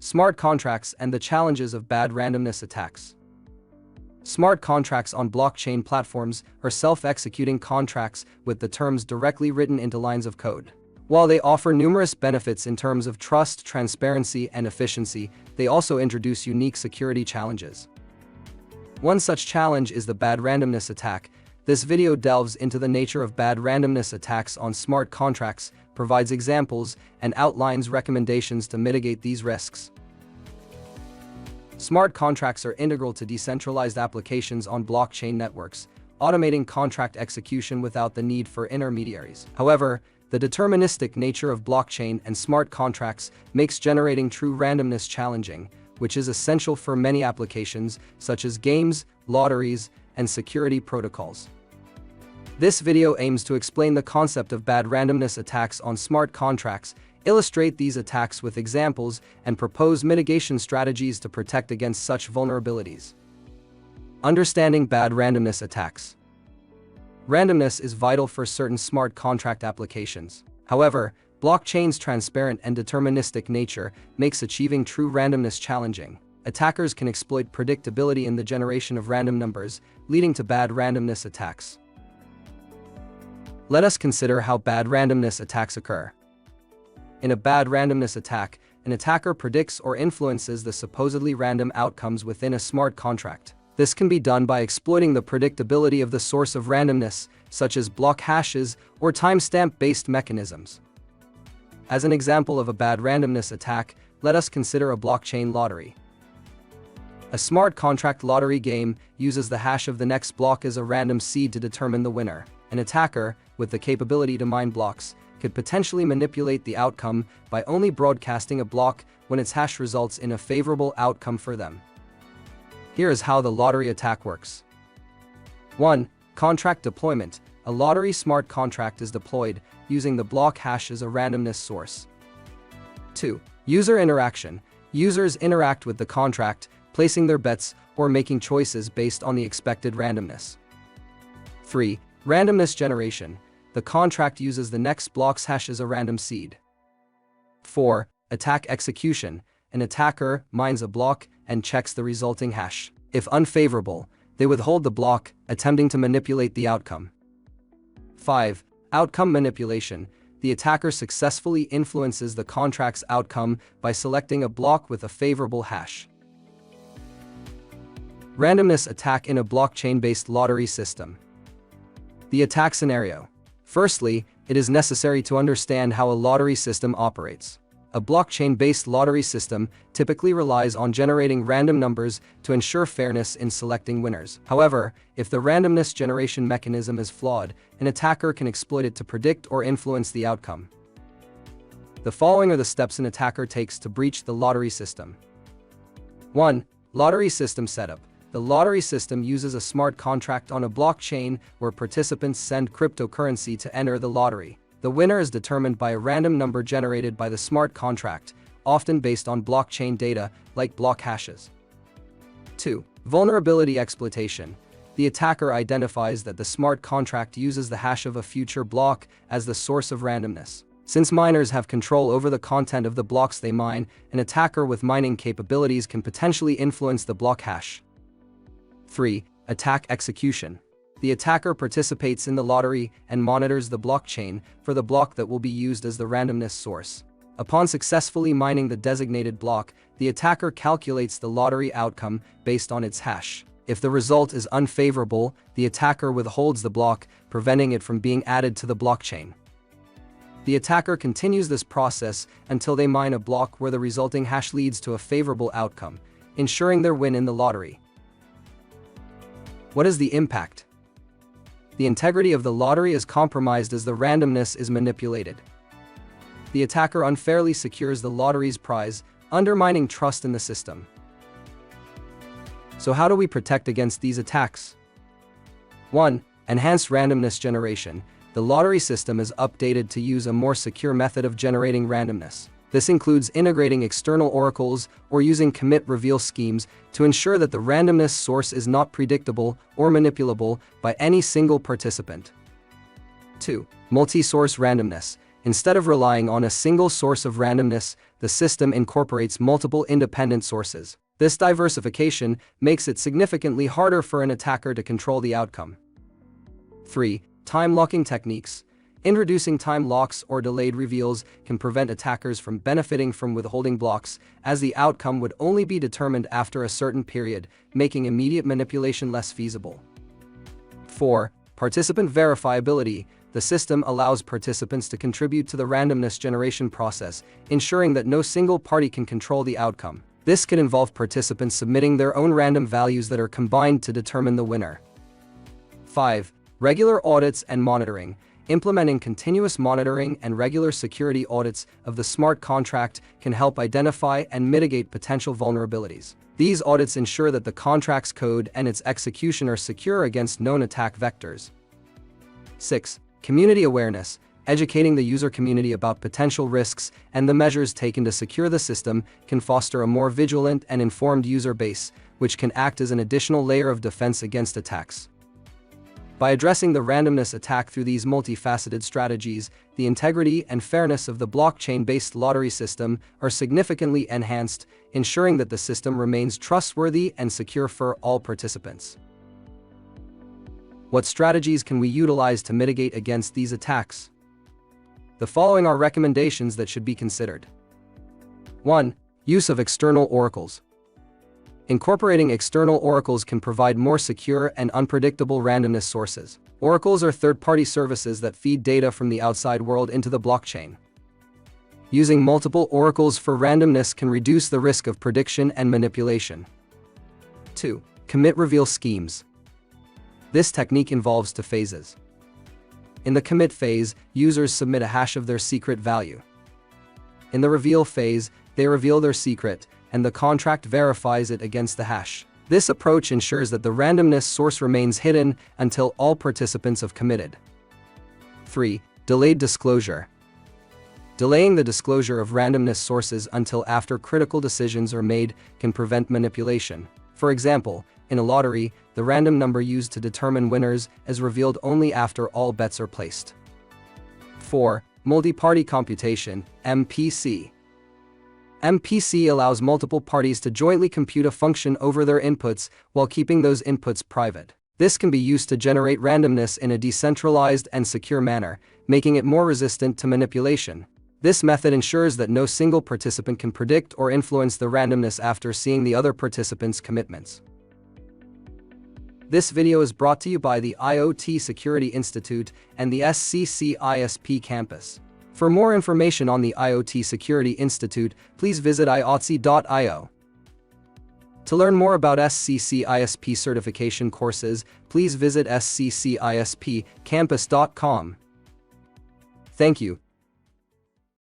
Smart contracts and the challenges of bad randomness attacks. Smart contracts on blockchain platforms are self-executing contracts with the terms directly written into lines of code. While they offer numerous benefits in terms of trust, transparency, and efficiency, they also introduce unique security challenges. One such challenge is the bad randomness attack. This video delves into the nature of bad randomness attacks on smart contracts, provides examples, and outlines recommendations to mitigate these risks. Smart contracts are integral to decentralized applications on blockchain networks, automating contract execution without the need for intermediaries. However, the deterministic nature of blockchain and smart contracts makes generating true randomness challenging, which is essential for many applications such as games, lotteries, and security protocols. This video aims to explain the concept of bad randomness attacks on smart contracts, illustrate these attacks with examples, and propose mitigation strategies to protect against such vulnerabilities. Understanding bad randomness attacks. Randomness is vital for certain smart contract applications. However, blockchain's transparent and deterministic nature makes achieving true randomness challenging. Attackers can exploit predictability in the generation of random numbers, leading to bad randomness attacks. Let us consider how bad randomness attacks occur. In a bad randomness attack, an attacker predicts or influences the supposedly random outcomes within a smart contract. This can be done by exploiting the predictability of the source of randomness, such as block hashes or timestamp-based mechanisms. As an example of a bad randomness attack, let us consider a blockchain lottery. A smart contract lottery game uses the hash of the next block as a random seed to determine the winner. An attacker, with the capability to mine blocks, could potentially manipulate the outcome by only broadcasting a block when its hash results in a favorable outcome for them. Here is how the lottery attack works. 1. Contract deployment. A lottery smart contract is deployed using the block hash as a randomness source. 2. User interaction. Users interact with the contract, placing their bets or making choices based on the expected randomness. 3. Randomness generation. The contract uses the next block's hash as a random seed. 4. Attack execution. An attacker mines a block and checks the resulting hash. If unfavorable, they withhold the block, attempting to manipulate the outcome. 5. Outcome manipulation. The attacker successfully influences the contract's outcome by selecting a block with a favorable hash. Randomness attack in a blockchain-based lottery system. The attack scenario. Firstly, it is necessary to understand how a lottery system operates. A blockchain-based lottery system typically relies on generating random numbers to ensure fairness in selecting winners. However, if the randomness generation mechanism is flawed, an attacker can exploit it to predict or influence the outcome. The following are the steps an attacker takes to breach the lottery system. 1. Lottery system setup. The lottery system uses a smart contract on a blockchain where participants send cryptocurrency to enter the lottery. The winner is determined by a random number generated by the smart contract, often based on blockchain data like block hashes. 2. Vulnerability exploitation. The attacker identifies that the smart contract uses the hash of a future block as the source of randomness. Since miners have control over the content of the blocks they mine, an attacker with mining capabilities can potentially influence the block hash. 3. Attack execution. The attacker participates in the lottery and monitors the blockchain for the block that will be used as the randomness source. Upon successfully mining the designated block, the attacker calculates the lottery outcome based on its hash. If the result is unfavorable, the attacker withholds the block, preventing it from being added to the blockchain. The attacker continues this process until they mine a block where the resulting hash leads to a favorable outcome, ensuring their win in the lottery. What is the impact? The integrity of the lottery is compromised as the randomness is manipulated. The attacker unfairly secures the lottery's prize, undermining trust in the system. So how do we protect against these attacks? 1. Enhanced randomness generation. The lottery system is updated to use a more secure method of generating randomness. This includes integrating external oracles or using commit-reveal schemes to ensure that the randomness source is not predictable or manipulable by any single participant. 2. Multi-source randomness. Instead of relying on a single source of randomness, the system incorporates multiple independent sources. This diversification makes it significantly harder for an attacker to control the outcome. 3. Time locking techniques. Introducing time locks or delayed reveals can prevent attackers from benefiting from withholding blocks, as the outcome would only be determined after a certain period, making immediate manipulation less feasible. 4. Participant verifiability. The system allows participants to contribute to the randomness generation process, ensuring that no single party can control the outcome. This could involve participants submitting their own random values that are combined to determine the winner. 5. Regular audits and monitoring. Implementing continuous monitoring and regular security audits of the smart contract can help identify and mitigate potential vulnerabilities. These audits ensure that the contract's code and its execution are secure against known attack vectors. 6. Community awareness. Educating the user community about potential risks and the measures taken to secure the system can foster a more vigilant and informed user base, which can act as an additional layer of defense against attacks. By addressing the randomness attack through these multifaceted strategies, the integrity and fairness of the blockchain-based lottery system are significantly enhanced, ensuring that the system remains trustworthy and secure for all participants. What strategies can we utilize to mitigate against these attacks? The following are recommendations that should be considered. 1. Use of external oracles. Incorporating external oracles can provide more secure and unpredictable randomness sources. Oracles are third-party services that feed data from the outside world into the blockchain. Using multiple oracles for randomness can reduce the risk of prediction and manipulation. 2. Commit reveal schemes. This technique involves two phases. In the commit phase, users submit a hash of their secret value. In the reveal phase, they reveal their secret, and the contract verifies it against the hash. This approach ensures that the randomness source remains hidden until all participants have committed. 3. Delayed disclosure. Delaying the disclosure of randomness sources until after critical decisions are made can prevent manipulation. For example, in a lottery, the random number used to determine winners is revealed only after all bets are placed. 4. Multi-party computation, MPC. MPC allows multiple parties to jointly compute a function over their inputs while keeping those inputs private. This can be used to generate randomness in a decentralized and secure manner, making it more resistant to manipulation. This method ensures that no single participant can predict or influence the randomness after seeing the other participants' commitments. This video is brought to you by the IoT Security Institute and the SCC ISP campus. For more information on the IoT Security Institute, please visit iotc.io. To learn more about SCC ISP certification courses, please visit sccispcampus.com. Thank you.